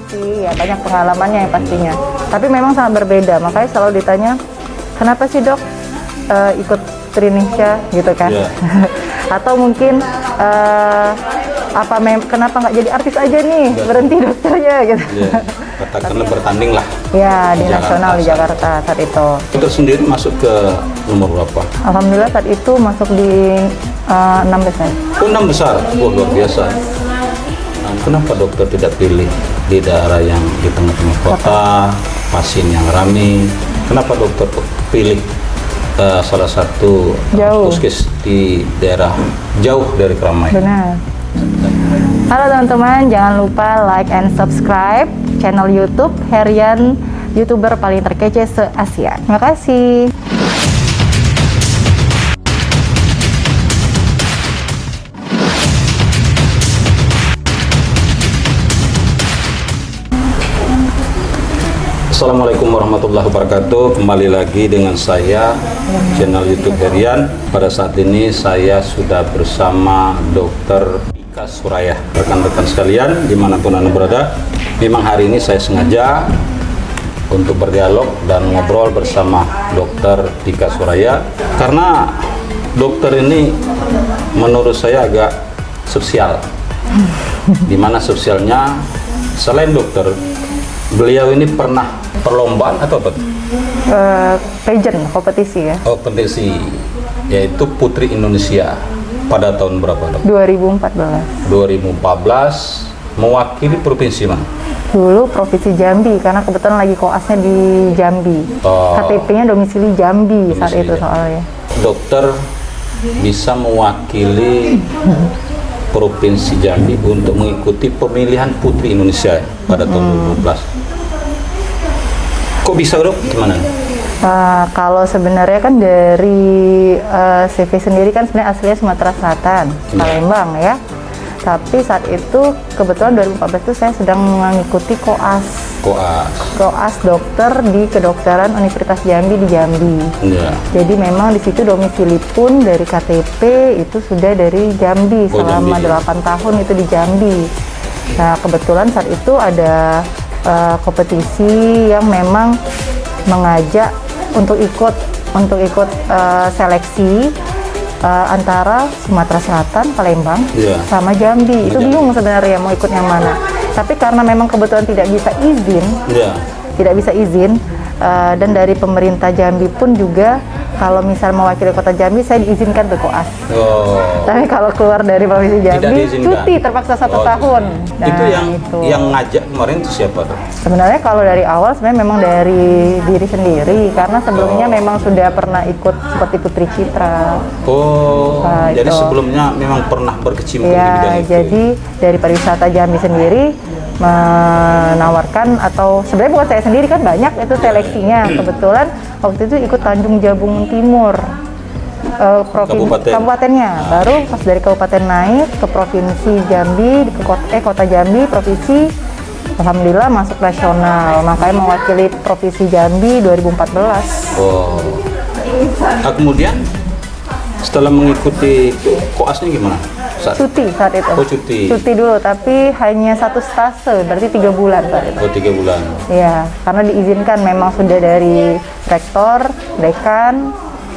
sih, ya banyak pengalamannya yang pastinya. Tapi memang sangat berbeda, makanya selalu ditanya, kenapa sih dok ikut Trinisha gitu kan? Yeah. Atau mungkin kenapa nggak jadi artis aja nih, berhenti dokternya gitu. Yeah. Katakanlah bertanding lah. Ya, di nasional di Jakarta saat itu. Dokter sendiri masuk ke nomor berapa? Alhamdulillah saat itu masuk di 6 besar. Oh, 6 besar? Oh, luar biasa. Nah, kenapa dokter tidak pilih di daerah yang di tengah-tengah kota, pasien yang ramai? Kenapa dokter pilih salah satu puskes di daerah jauh dari keramaian? Benar. Halo teman-teman, jangan lupa like and subscribe channel YouTube Herian, YouTuber paling terkece se-Asia. Terima kasih. Assalamualaikum warahmatullahi wabarakatuh. Kembali lagi dengan saya, channel YouTube Herian. Pada saat ini saya sudah bersama Dr. Tika Suraya. Rekan-rekan sekalian, dimanapun Anda berada, memang hari ini saya sengaja untuk berdialog dan ngobrol bersama Dr. Tika Suraya, karena dokter ini menurut saya agak sosial. Dimana sosialnya, selain dokter, beliau ini pernah perlombaan atau apa? Pageant, kompetisi ya. Oh, kompetisi, yaitu Putri Indonesia pada tahun berapa dok? 2014. 2014, mewakili provinsi mana? Dulu Provinsi Jambi, karena kebetulan lagi koasnya di Jambi. KTP-nya domisili Jambi saat itu soalnya. Dokter bisa mewakili Provinsi Jambi untuk mengikuti pemilihan Putri Indonesia pada tahun 2012. Kok bisa dok? Gimana? Kalau sebenarnya kan dari CV sendiri kan sebenarnya aslinya Sumatera Selatan, Palembang ya. Tapi saat itu kebetulan 2014 itu saya sedang mengikuti koas dokter di kedokteran Universitas Jambi di Jambi. Yeah. Jadi memang di situ domisili pun dari KTP itu sudah dari Jambi selama Jambi. 8 tahun itu di Jambi. Nah kebetulan saat itu ada kompetisi yang memang mengajak untuk ikut seleksi antara Sumatera Selatan, Palembang, sama Jambi. Itu bingung sebenarnya mau ikut yang mana. Tapi karena memang kebetulan tidak bisa izin, dan dari pemerintah Jambi pun juga kalau misal mewakili kota Jambi saya diizinkan ke koas. Tapi kalau keluar dari provinsi Jambi cuti terpaksa 1 tahun. Nah, itu yang ngajak kemarin itu siapa dok? Sebenarnya kalau dari awal sebenarnya memang dari diri sendiri, karena sebelumnya memang sudah pernah ikut seperti Putri Citra. Nah, jadi sebelumnya memang pernah berkecimpung di bidang itu. Jadi dari pariwisata Jambi sendiri menawarkan, atau sebenarnya bukan saya sendiri kan, banyak itu seleksinya. Kebetulan waktu itu ikut Tanjung Jabung Timur, kabupatennya. Baru pas dari kabupaten naik ke provinsi Jambi, ke kota Jambi, provinsi. Alhamdulillah masuk nasional, makanya mewakili provinsi Jambi 2014. Nah, kemudian setelah mengikuti koasnya gimana? Cuti saat itu. Cuti dulu, tapi hanya 1 stase, berarti 3 bulan saat itu. 3 bulan. Iya, karena diizinkan memang sudah dari rektor, dekan,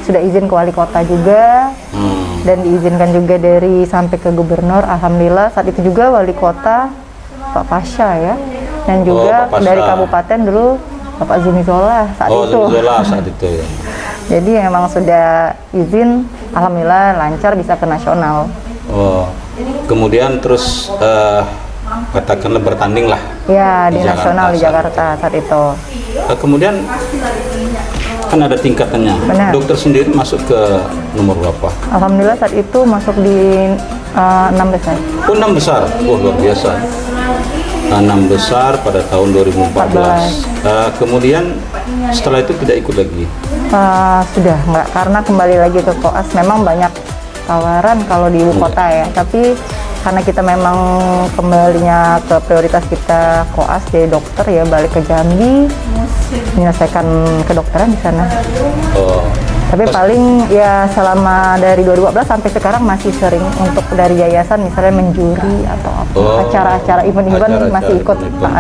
sudah izin ke wali kota juga, dan diizinkan juga dari sampai ke gubernur. Alhamdulillah saat itu juga wali kota Pak Pasha ya, dan juga dari kabupaten dulu Bapak Zumi Zola saat itu. Saat itu ya. Jadi memang sudah izin, alhamdulillah lancar bisa ke nasional. Kemudian terus katakanlah bertanding lah. Ya, di nasional di Jakarta saat itu. Kemudian kan ada tingkatannya. Benar. Dokter sendiri masuk ke nomor berapa? Alhamdulillah saat itu masuk di 6 besar. Oh, 6 besar. Oh, luar biasa. 6 besar pada tahun 2014. Kemudian setelah itu tidak ikut lagi? Sudah enggak, karena kembali lagi ke koas. Memang banyak tawaran kalau di ibu kota ya, tapi karena kita memang kembalinya ke prioritas kita koas jadi dokter ya, balik ke Jambi menyelesaikan kedokteran di sana. Tapi paling ya selama dari 2014 sampai sekarang masih sering untuk dari yayasan misalnya menjuri atau apa, acara-acara event-event masih ikut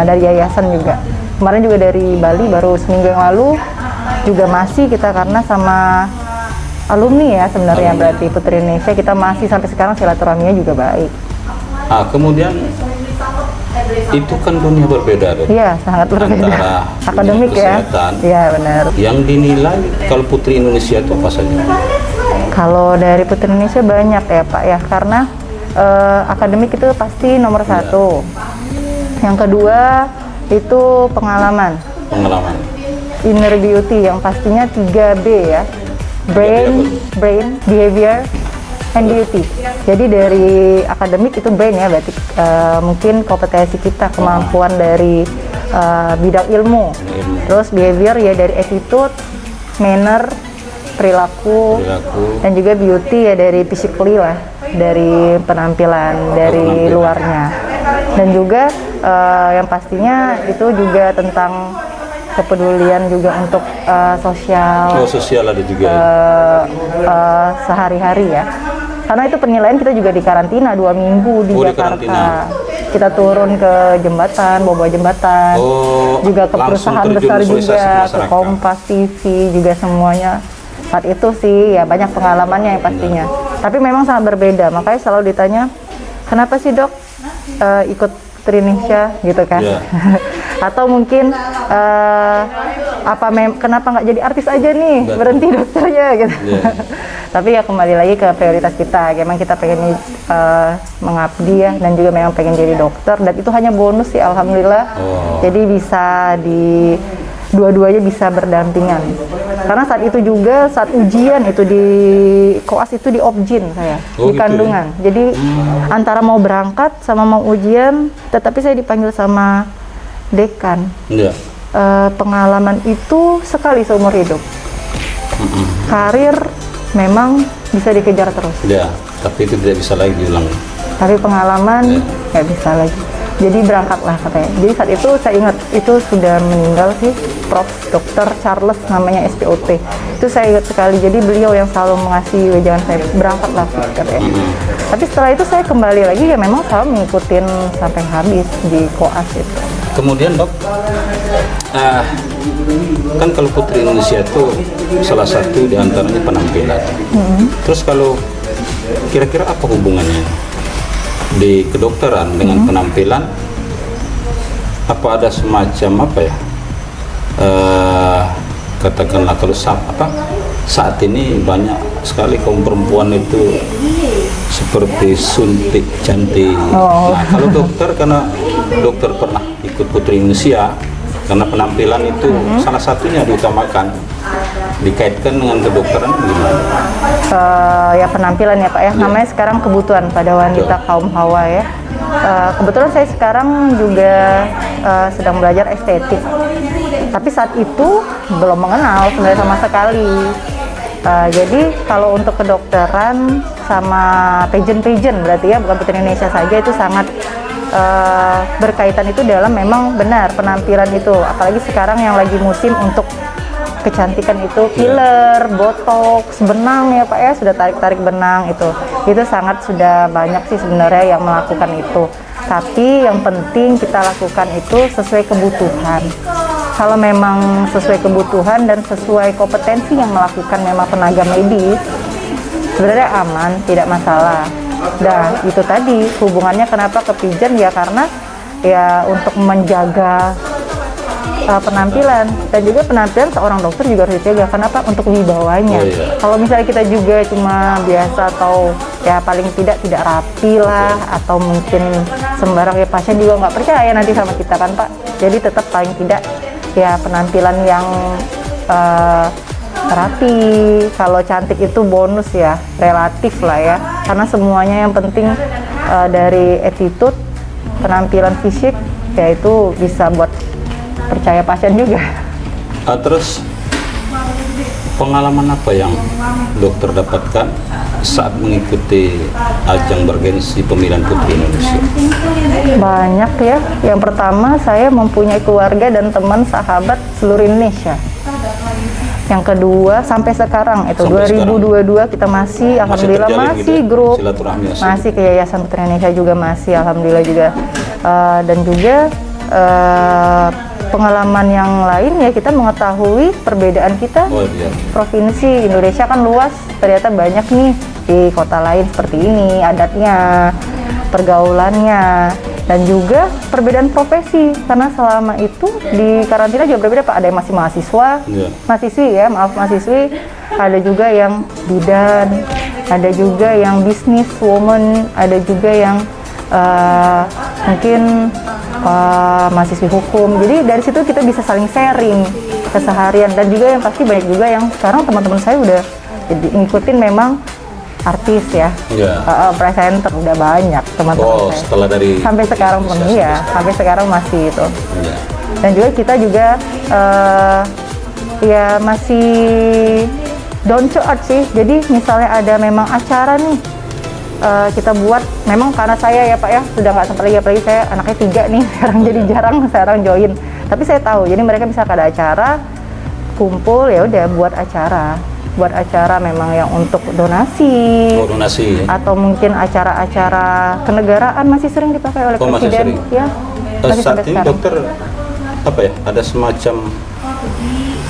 dari yayasan juga. Kemarin juga dari Bali baru seminggu yang lalu juga masih kita karena sama alumni ya sebenarnya berarti Putri Indonesia kita masih sampai sekarang silaturahminya juga baik. Kemudian itu kan dunia berbeda, Dok. Iya, sangat berbeda. Antara akademik ya. Iya, benar. Yang dinilai kalau Putri Indonesia itu apa saja? Kalau dari Putri Indonesia banyak ya, Pak ya, karena akademik itu pasti nomor satu. Yang kedua itu pengalaman. Inner beauty yang pastinya 3B ya. Brain, behavior, and beauty. Jadi dari akademik itu brain ya, berarti mungkin kompetensi kita, kemampuan dari bidang ilmu. Terus behavior ya dari attitude, manner, perilaku, dan juga beauty ya dari physically lah, dari penampilan, dari luarnya. Dan juga yang pastinya itu juga tentang kepedulian juga untuk sosial. Sosial ada juga. Sehari-hari ya. Karena itu penilaian kita juga di karantina 2 minggu di Jakarta. Kita turun ke jembatan, bawa jembatan, juga ke perusahaan besar juga, ke Kompas TV juga semuanya. Saat itu sih ya banyak pengalamannya yang pastinya. Tapi memang sangat berbeda. Makanya selalu ditanya, kenapa sih Dok ikut Putri Indonesia gitu kan? Atau mungkin kenapa nggak jadi artis aja nih, berhenti dokternya gitu. Tapi ya kembali lagi ke prioritas kita, memang kita pengen mengabdi ya, dan juga memang pengen jadi dokter, dan itu hanya bonus sih alhamdulillah. Jadi bisa di dua-duanya bisa berdampingan. Karena saat itu juga saat ujian itu di koas itu di objin saya di kandungan. Ya? Jadi antara mau berangkat sama mau ujian, tetapi saya dipanggil sama dekan. Pengalaman itu sekali seumur hidup. Karir memang bisa dikejar terus. Ya, tapi itu tidak bisa lagi diulang. Tapi pengalaman nggak bisa lagi. Jadi berangkatlah katanya. Jadi saat itu saya ingat itu sudah meninggal sih, Prof. Dr. Charles namanya SPOT. Itu saya ingat sekali. Jadi beliau yang selalu mengasih wejangan saya berangkatlah katanya. Tapi setelah itu saya kembali lagi ya memang selalu mengikutin sampai habis di koas itu. Kemudian Dok, kan kalau Putri Indonesia itu salah satu diantaranya penampilan. Terus kalau kira-kira apa hubungannya di kedokteran dengan penampilan? Apa ada semacam apa ya? Katakanlah kalau saat ini banyak sekali kaum perempuan itu seperti suntik cantik. Nah, kalau dokter, karena dokter pernah ikut Putri Indonesia, karena penampilan itu salah satunya diutamakan, dikaitkan dengan kedokteran gimana? Ya penampilan ya Pak ya, namanya sekarang kebutuhan pada wanita kaum hawa ya. Kebetulan saya sekarang juga sedang belajar estetik, tapi saat itu belum mengenal sebenarnya sama sekali. Jadi kalau untuk kedokteran sama pageant berarti ya, bukan Putri Indonesia saja, itu sangat berkaitan itu dalam memang benar penampilan itu, apalagi sekarang yang lagi musim untuk kecantikan itu filler, botox, benang ya Pak ya, sudah tarik benang itu sangat sudah banyak sih sebenarnya yang melakukan itu. Tapi yang penting kita lakukan itu sesuai kebutuhan. Kalau memang sesuai kebutuhan dan sesuai kompetensi yang melakukan memang tenaga medis, sebenarnya aman, tidak masalah. Nah itu tadi hubungannya kenapa ke pigeon ya, karena ya untuk menjaga penampilan, dan juga penampilan seorang dokter juga harus dijaga. Kenapa? Untuk wibawanya. Kalau misalnya kita juga cuma biasa atau ya paling tidak rapi lah, atau mungkin sembarang, ya pasien juga nggak percaya nanti sama kita kan Pak. Jadi tetap paling tidak ya penampilan yang rapi. Kalau cantik itu bonus ya, relatif lah ya, karena semuanya yang penting dari attitude, penampilan fisik ya itu bisa buat percaya pasien juga. Terus pengalaman apa yang dokter dapatkan saat mengikuti ajang bergensi pemilihan Putri Indonesia? Banyak ya. Yang pertama, saya mempunyai keluarga dan teman sahabat seluruh Indonesia. Yang kedua sampai sekarang itu Sampai 2022 kita masih alhamdulillah terjalin masih gitu ya, grup, silaturahmi masih ke Yayasan Putri Indonesia juga masih alhamdulillah juga. Dan juga pengalaman yang lain ya, kita mengetahui perbedaan kita. Oh iya. Provinsi Indonesia kan luas, ternyata banyak nih di kota lain seperti ini adatnya, pergaulannya, dan juga perbedaan profesi. Karena selama itu di karantina juga berbeda Pak. Ada yang masih mahasiswa, mahasiswi ya, maaf mahasiswi. Ada juga yang bidan, ada juga yang business woman, ada juga yang mungkin mahasiswi hukum. Jadi dari situ kita bisa saling sharing keseharian, dan juga yang pasti banyak juga yang sekarang teman-teman saya udah jadi ngikutin memang artis ya, presenter udah banyak teman-teman saya. Setelah dari sampai sekarang pun iya, sampai sekarang masih itu. Iya. Dan juga kita juga ya masih down to earth sih. Jadi misalnya ada memang acara nih, kita buat, memang karena saya ya Pak ya sudah nggak sempat lagi, apalagi saya anaknya 3 nih sekarang, jadi jarang sekarang join. Tapi saya tahu, jadi mereka bisa ada acara kumpul ya udah buat acara memang yang untuk donasi, donasi atau mungkin acara-acara kenegaraan masih sering dipakai oleh presiden ya. Masih saat sampai ini sekarang. dokter apa ya, ada semacam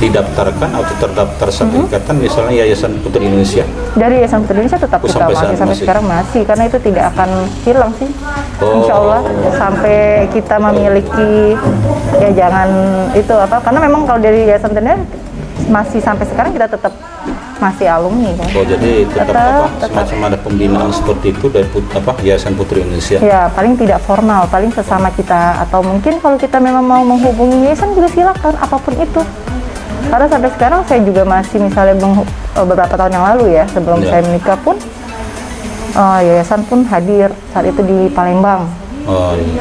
didaftarkan atau terdaftar satu ikatan, misalnya Yayasan Putri Indonesia. Dari Yayasan Putri Indonesia tetap kita sampai sekarang masih, karena itu tidak akan hilang sih. Insya Allah sampai kita memiliki, ya jangan itu apa, karena memang kalau dari Yayasan Putri Indonesia masih sampai sekarang kita tetap masih alumni kan. Jadi tetap semacam ada pembinaan seperti itu dari Yayasan Putri Indonesia. Ya paling tidak formal, paling sesama kita, atau mungkin kalau kita memang mau menghubungi yayasan juga silakan, apapun itu. Karena sampai sekarang saya juga masih misalnya beberapa tahun yang lalu ya, sebelum saya menikah pun yayasan pun hadir saat itu di Palembang.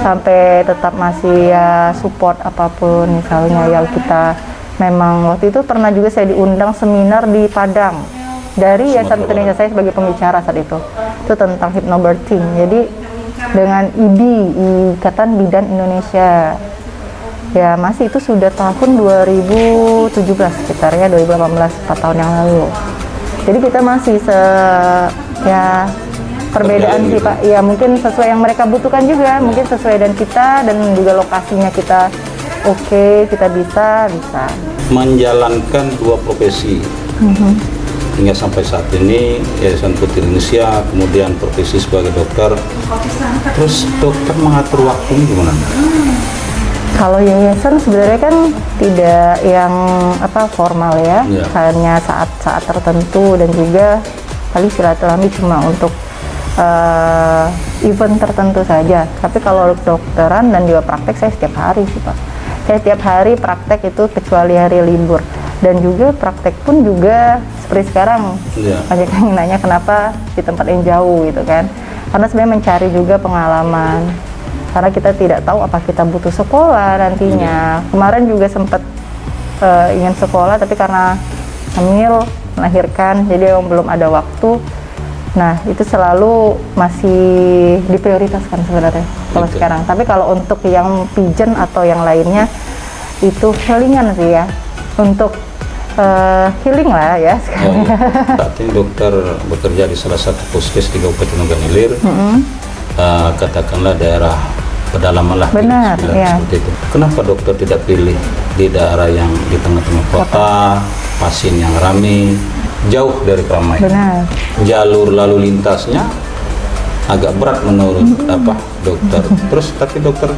Sampai tetap masih ya support apapun, misalnya yang kita memang waktu itu pernah juga saya diundang seminar di Padang dari Yayasan Putri Indonesia, saya sebagai pembicara saat itu tentang hypnobirthing. Jadi dengan IBI, Ikatan Bidan Indonesia. Ya masih itu sudah tahun 2017 sekitar ya, 2018, 4 tahun yang lalu. Jadi kita masih ya perbedaan sih Pak. Ya mungkin sesuai yang mereka butuhkan juga, mungkin sesuai dengan kita, dan juga lokasinya kita oke, kita bisa. Menjalankan 2 profesi hingga sampai saat ini, Yayasan Putri Indonesia, kemudian profesi sebagai dokter. Terus dokter mengatur waktunya gimana? Kalau yayasan sebenarnya kan tidak yang formal ya, hanya saat-saat tertentu, dan juga paling silaturahmi cuma untuk event tertentu saja. Tapi kalau dokteran dan juga praktek saya setiap hari sih Pak. Saya setiap hari praktek itu kecuali hari libur, dan juga praktek pun juga seperti sekarang. Banyak yang nanya kenapa di tempat yang jauh gitu kan, karena sebenarnya mencari juga pengalaman. Karena kita tidak tahu apa kita butuh sekolah nantinya. Kemarin juga sempat ingin sekolah, tapi karena hamil, melahirkan, jadi belum ada waktu. Nah, itu selalu masih diprioritaskan sebenarnya kalau sekarang. Tapi kalau untuk yang pigeon atau yang lainnya, itu healingan sih ya. Untuk healing lah ya sekarang. Saat ini dokter bekerja di salah satu puskes di Kabupaten Ogan Ilir. Katakanlah daerah pedalaman lah. Benar, ya. Seperti itu. Kenapa dokter tidak pilih di daerah yang di tengah-tengah kota, pasien yang ramai, jauh dari keramaian? Benar. Jalur lalu lintasnya agak berat menurut dokter. Terus tapi dokter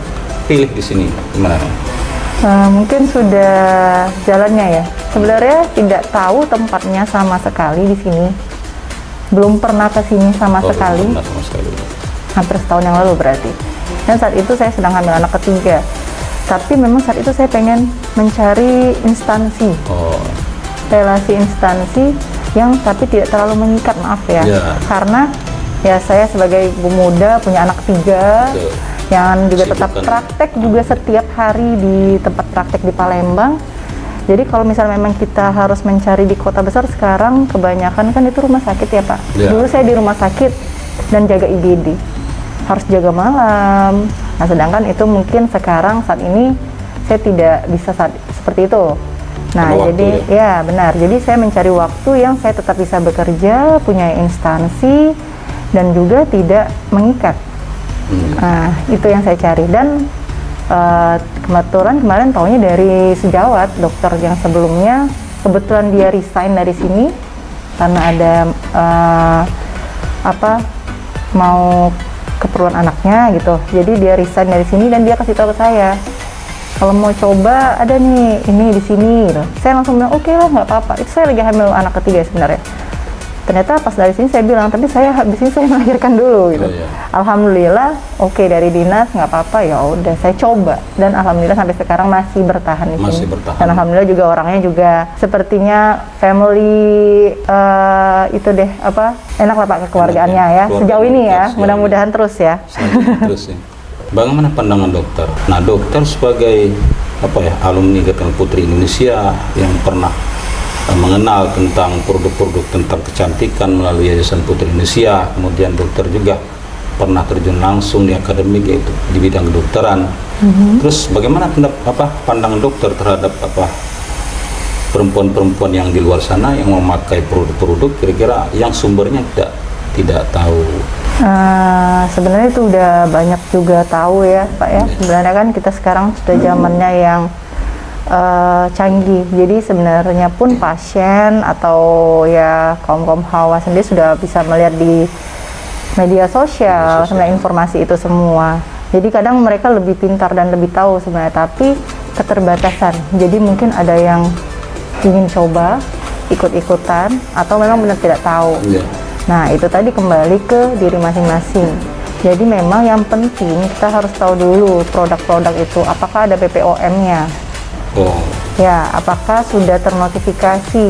pilih di sini gimana? Mungkin sudah jalannya ya. Sebenarnya tidak tahu tempatnya sama sekali di sini. Belum pernah ke sini sama sekali. Hampir setahun yang lalu berarti. Dan saat itu saya sedang hamil anak ketiga. Tapi memang saat itu saya pengen mencari instansi. Relasi instansi yang tapi tidak terlalu mengikat, maaf ya. Karena ya saya sebagai ibu muda punya anak 3, yang juga tetap praktek juga setiap hari di tempat praktek di Palembang. Jadi kalau misalnya memang kita harus mencari di kota besar sekarang, kebanyakan kan itu rumah sakit ya Pak. Dulu saya di rumah sakit dan jaga IGD, harus jaga malam. Nah sedangkan itu mungkin sekarang saat ini saya tidak bisa seperti itu. Nah, Karena waktu jadi ya benar. Jadi saya mencari waktu yang saya tetap bisa bekerja, punya instansi, dan juga tidak mengikat. Nah, itu yang saya cari. Dan kebetulan kemarin taunya dari sejawat dokter yang sebelumnya, kebetulan dia resign dari sini karena ada mau keperluan anaknya gitu. Jadi dia resign dari sini dan dia kasih tahu ke saya, kalau mau coba ada nih ini di sini gitu. Saya langsung bilang oke lah, nggak apa-apa. Itu saya lagi hamil anak ketiga sebenarnya. Ternyata pas dari sini saya bilang, tapi saya habis ini saya melahirkan dulu gitu. Alhamdulillah oke dari dinas, nggak apa-apa, ya udah saya coba, dan alhamdulillah sampai sekarang masih bertahan di sini. Dan alhamdulillah juga orangnya juga sepertinya family itu deh enak lah Pak kekeluargaannya ya. Sejauh ini ya, mudah-mudahan terus ya. Terus ya. Bagaimana pandangan dokter? Nah, dokter sebagai alumni Ikatan Putri Indonesia yang pernah mengenal tentang produk-produk tentang kecantikan melalui Yayasan Putri Indonesia, kemudian dokter juga pernah terjun langsung di akademik yaitu di bidang kedokteran. Terus bagaimana pandangan dokter terhadap perempuan-perempuan yang di luar sana yang memakai produk-produk kira-kira yang sumbernya tidak tahu? Sebenarnya itu udah banyak juga tahu ya Pak ya. Sebenarnya kan kita sekarang sudah zamannya yang canggih. Jadi sebenarnya pun pasien atau ya kaum hawa sendiri sudah bisa melihat di media sosial sebenarnya informasi itu semua. Jadi kadang mereka lebih pintar dan lebih tahu sebenarnya, tapi keterbatasan. Jadi mungkin ada yang ingin coba ikut-ikutan atau memang benar tidak tahu. Nah, itu tadi kembali ke diri masing-masing. Jadi memang yang penting kita harus tahu dulu produk-produk itu apakah ada BPOM-nya. Ya, apakah sudah ternotifikasi?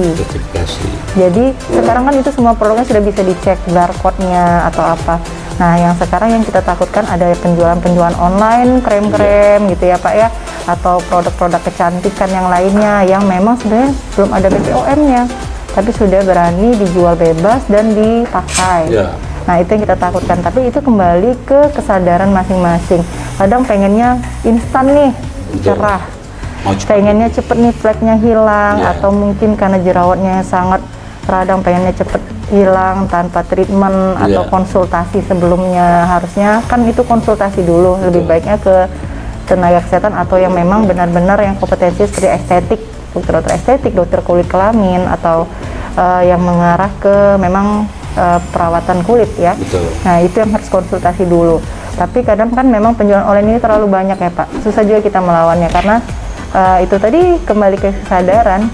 Jadi sekarang kan itu semua produknya sudah bisa dicek barcode-nya atau apa. Nah, yang sekarang yang kita takutkan ada penjualan online krem-krem gitu ya Pak ya, atau produk-produk kecantikan yang lainnya yang memang sebenarnya belum ada BPOM-nya, tapi sudah berani dijual bebas dan dipakai. Nah, itu yang kita takutkan. Tapi itu kembali ke kesadaran masing-masing. Kadang pengennya instan nih, cerah. Pengennya cepet nih fleknya hilang, atau mungkin karena jerawatnya sangat radang pengennya cepet hilang tanpa treatment atau konsultasi sebelumnya. Harusnya kan itu konsultasi dulu, lebih baiknya ke tenaga kesehatan atau yang memang benar-benar yang kompetensi seperti estetik, dokter estetik, dokter kulit kelamin, atau yang mengarah ke memang perawatan kulit ya. Nah, itu yang harus konsultasi dulu. Tapi kadang kan memang penjualan online ini terlalu banyak ya Pak, susah juga kita melawannya karena itu tadi kembali ke kesadaran.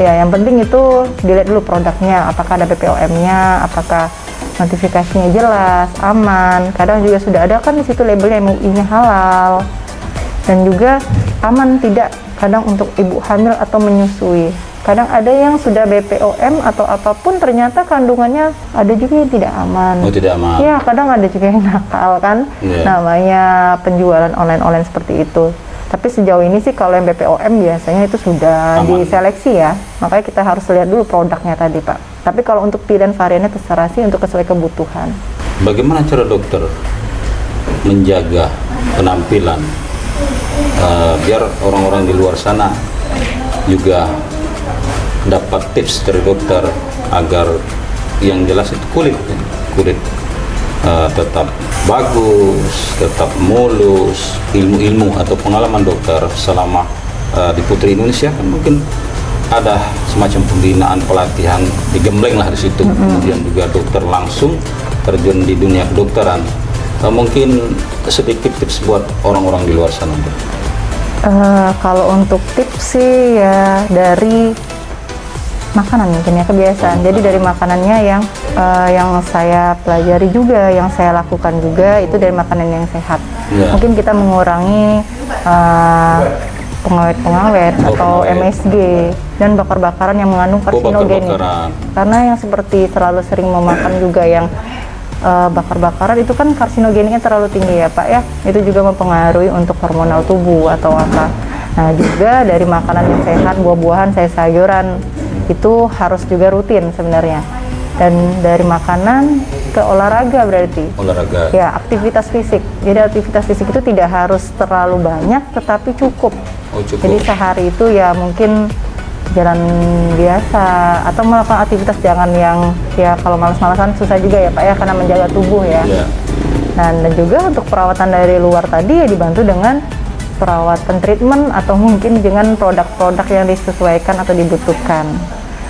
Ya, yang penting itu dilihat dulu produknya, apakah ada BPOM-nya, apakah notifikasinya jelas, aman. Kadang juga sudah ada kan di situ labelnya MUI-nya halal, dan juga aman tidak kadang untuk ibu hamil atau menyusui. Kadang ada yang sudah BPOM atau apapun ternyata kandungannya ada juga yang tidak aman. Tidak aman. Ya, kadang ada juga yang nakal kan, namanya penjualan online seperti itu. Tapi sejauh ini sih kalau yang BPOM biasanya itu sudah diseleksi ya, makanya kita harus lihat dulu produknya tadi Pak. Tapi kalau untuk pilihan variannya terserah sih untuk sesuai kebutuhan. Bagaimana cara dokter menjaga penampilan biar orang-orang di luar sana juga dapat tips dari dokter agar yang jelas itu kulit tetap bagus, tetap mulus. Ilmu-ilmu atau pengalaman dokter selama di Putri Indonesia kan mungkin ada semacam pembinaan, pelatihan, digembleng lah di situ. Kemudian juga dokter langsung terjun di dunia kedokteran. Mungkin sedikit tips buat orang-orang di luar sana. Kalau untuk tips sih ya dari makanan mungkin ya, kebiasaan. Jadi dari makanannya yang saya pelajari juga, yang saya lakukan juga itu dari makanan yang sehat. Mungkin kita mengurangi pengawet-pengawet atau MSG dan bakar-bakaran yang mengandung karsinogenik. Karena yang seperti terlalu sering memakan juga yang bakar-bakaran itu kan karsinogeniknya terlalu tinggi ya Pak ya. Itu juga mempengaruhi untuk hormonal tubuh atau apa. Nah, juga dari makanan yang sehat, buah-buahan, sayur-sayuran itu harus juga rutin sebenarnya. Dan dari makanan ke olahraga berarti. Ya, aktivitas fisik. Jadi aktivitas fisik itu tidak harus terlalu banyak, tetapi cukup. Jadi sehari itu ya mungkin jalan biasa atau melakukan aktivitas, jangan yang ya kalau malas-malasan susah juga ya Pak ya, karena menjaga tubuh ya. Ya. Nah, dan juga untuk perawatan dari luar tadi ya dibantu dengan perawatan treatment atau mungkin dengan produk-produk yang disesuaikan atau dibutuhkan.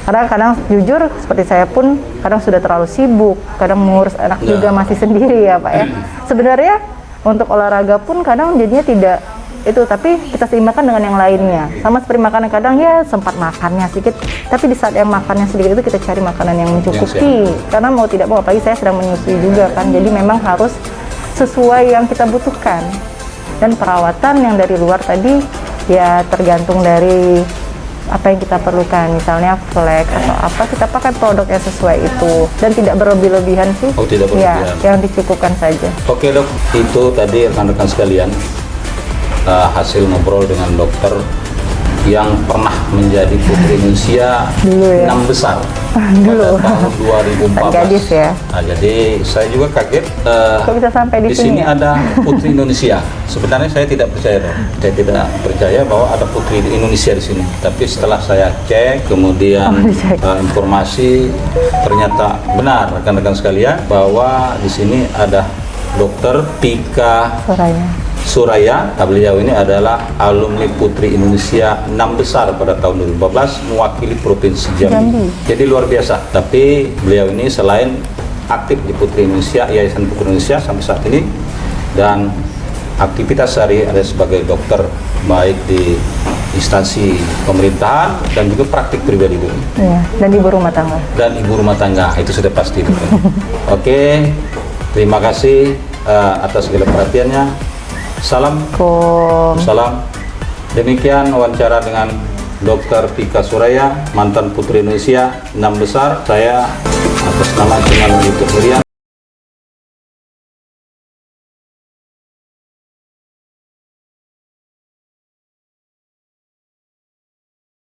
Karena kadang jujur seperti saya pun kadang sudah terlalu sibuk, kadang mengurus anak juga masih sendiri ya Pak ya. Sebenarnya untuk olahraga pun kadang jadinya tidak itu, tapi kita seimbangkan dengan yang lainnya. Sama seperti makanan, kadang ya sempat makannya sedikit, tapi di saat yang makannya sedikit itu kita cari makanan yang mencukupi. Karena mau tidak mau, apalagi saya sedang menyusui juga kan, jadi memang harus sesuai yang kita butuhkan. Dan perawatan yang dari luar tadi ya tergantung dari apa yang kita perlukan, misalnya flek atau apa, kita pakai produk yang sesuai itu dan tidak berlebih-lebihan sih. Oh, tidak Ya, berlebihan. yang dicukupkan saja. Oke dok, itu tadi rekan-rekan sekalian hasil ngobrol dengan dokter yang pernah menjadi Putri Indonesia Dulu ya. 6 besar Dulu. pada tahun 2014. Saat gadis ya. Nah, jadi saya juga kaget. Kok bisa sampai di Di sini sini ya? ada Putri Indonesia. Sebenarnya saya tidak percaya dok. Saya tidak percaya bahwa ada Putri Indonesia di sini. Tapi setelah saya cek, kemudian dicek. informasi ternyata benar rekan-rekan sekalian bahwa di sini ada Dokter Tika Suaranya. Suraya. Beliau ini adalah alumni Putri Indonesia 6 besar pada tahun 2014 mewakili Provinsi Jambi. Jadi luar biasa. Tapi beliau ini selain aktif di Putri Indonesia, Yayasan Putri Indonesia sampai saat ini, dan aktivitas sehari ada sebagai dokter baik di instansi pemerintahan dan juga praktik pribadi dulu. Iya, dan ibu rumah tangga. Dan ibu rumah tangga, itu sudah pasti. Oke, terima kasih atas segala perhatiannya. Salam. Salam. Demikian wawancara dengan Dr. Tika Suraya, mantan Putri Indonesia 6 besar. Saya atas nama channel YouTube Herian